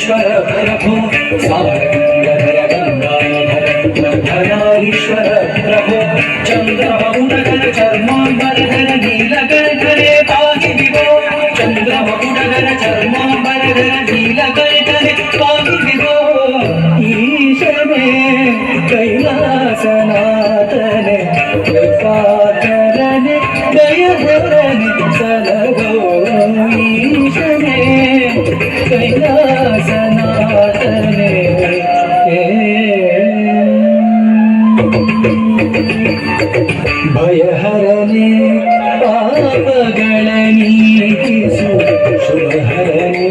गंगाधरेश्वर प्रभो सारंगधर गंगाधर धरारीश्वर प्रभो चंद्रमकुटधर चर्मांबरधर नीलकंठरे पाहि विभो चंद्रमकुटधर चर्मांबरधर नीलकंठरे पाहि विभो ईशने कैलासनाथने कृपाकरने दयहरने सलगो ईशने कैलासनाथने भयहरने पापगळनीगिसु शुभहरने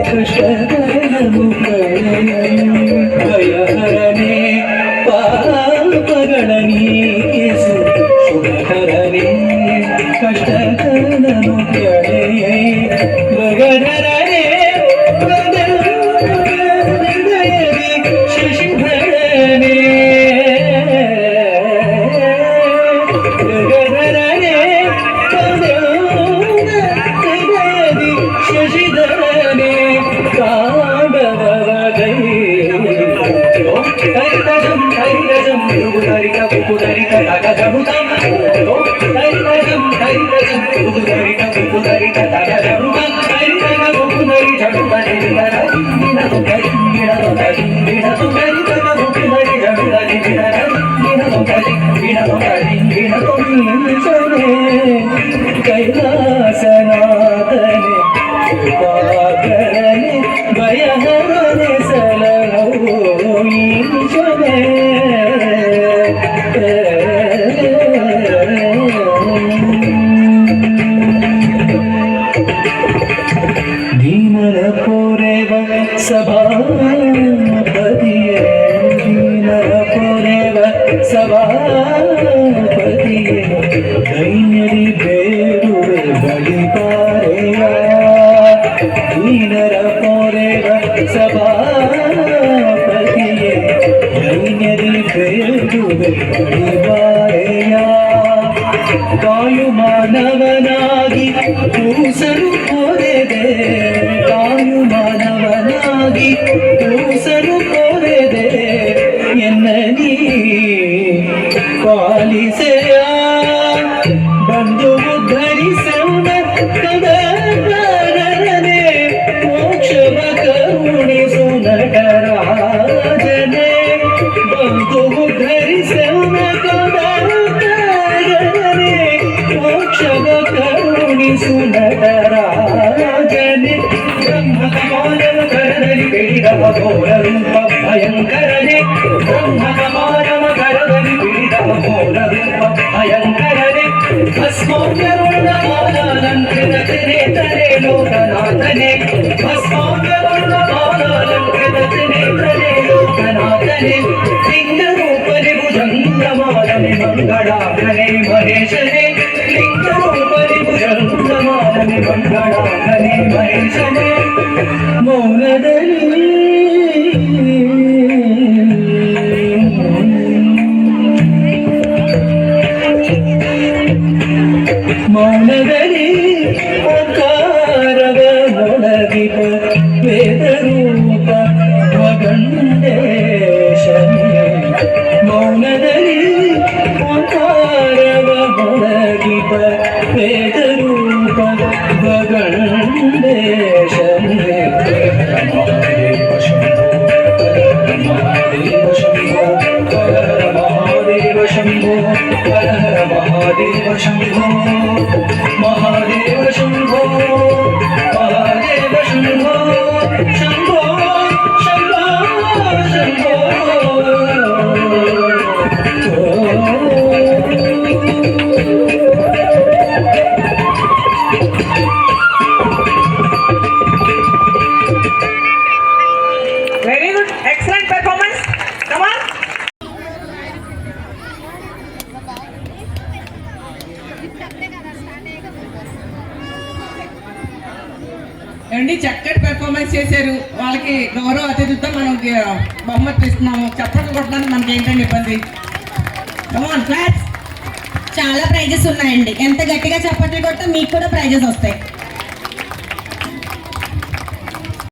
कष्टहरनु भयहरने पापगळनीगिसु शुभहरने कष्टहरनु गगनहरने शशिधरने कैलासनाथने कृपाकरने भयहरने सलगो ईशने दीनर पोरेव सभापतिये दीनर पोरेव सभापतिये दैन्यरि बेरुवे बलिपारेय दीनर पोरेव सभापतिये दैन्यरि बेरुवे बलिपारेय ಕಾಯು ಮಾನವನಾಗಿ ಕೂಸರು ಕೋರೆದೆ ಕಾಯು ಮಾನವನಾಗಿ ಕೂಸರು ಕೋರೆದೆ ಎನ್ನ ನೀ ಪಾಲಿಸೆಯ ಬಂದು ಉದ್ಧರಿಸೋಣ ಕದರನೆ ಮೋಕ್ಷವ ಕರುಣಿಸು ನಟರಾಜನೆ ಬಂದು ಉದ್ಧರಿಸೋಣ ಮೋಕ್ಷವ ಕರುಣಿಸು ನಟರಾಜನೆ ಬ್ರಹ್ಮಕಮಾನವ ಕರದಲ್ಲಿ ಬೆಳೆದ ಘೋರ ರೂಪ ಭಯಂಕರನೆ ಬ್ರಹ್ಮಕಮಾನವ ಕರದಲ್ಲಿ ಬೆಳೆದ ಘೋರ ರೂಪ ಭಯಂಕರನೆ ಭಸ್ಮೋಗ್ಯರುಣ ಮಾಲಾಲಂಕೃತ ನೇತರೆ ಲೋಕನಾಥನೆ ಭಸ್ಮೋಗ್ಯರುಣ ಮಾಲಾಲಂಕೃತ ನೇತರೆ ಲೋಕನಾಥನೆ ಲಿಂಗರೂಪನೆ ಭುಜಂಗಮಾಲನೆ ಮಂಗಳಾಗ್ರನೆ ಮಹೇಶನೆ ಲಿಂಗರೂಪನೆ ಭುಜಂಗಮಾಲನೆ ಮಂಗಳಾಗ್ರನೆ ಮಹೇಶನೆ ಮೌನದಲ್ಲಿ ಮೌನದಲ್ಲಿ ಓಂಕಾರವ ಮೊಳಗಿಪ ವೇದರೂಪ ಗಂಡೇಶನೇ ಮೌನದಲ್ಲಿ ಓಂಕಾರವ ಮೊಳಗಿಪ ವೇದರೂಪ ಗಂಡೇಶನೇ ಮಹಾದೇವ ಶಂಭೋ ಮಹಾದೇವ ಶಂಭೋ ಹರ ಹರ ಮಹಾದೇವ ಶಂಭೋ ಮಹಾದೇವ ಶಂಭೋ ಮಹಾದೇವ ಶಂಭೋ ಶಂಭೋ ಶಂಭೋ ಶಂಭೋ Very good, excellent performance. Come on. ఏమండి చక్కటి పెర్ఫార్మెన్స్ చేశారు. వాళ్ళకి గౌరవ అతిథితో మనం బహుమతి ఇస్తున్నాము. చప్పట్లు కొట్టడానికి మనకి ఏంటండి ఇబ్బంది? కమాన్ క్లాప్స్. చాలా ప్రైజెస్ ఉన్నాయండి. ఎంత గట్టిగా చప్పట్లు కొడితే మీకు కూడా ప్రైజెస్ వస్తాయి.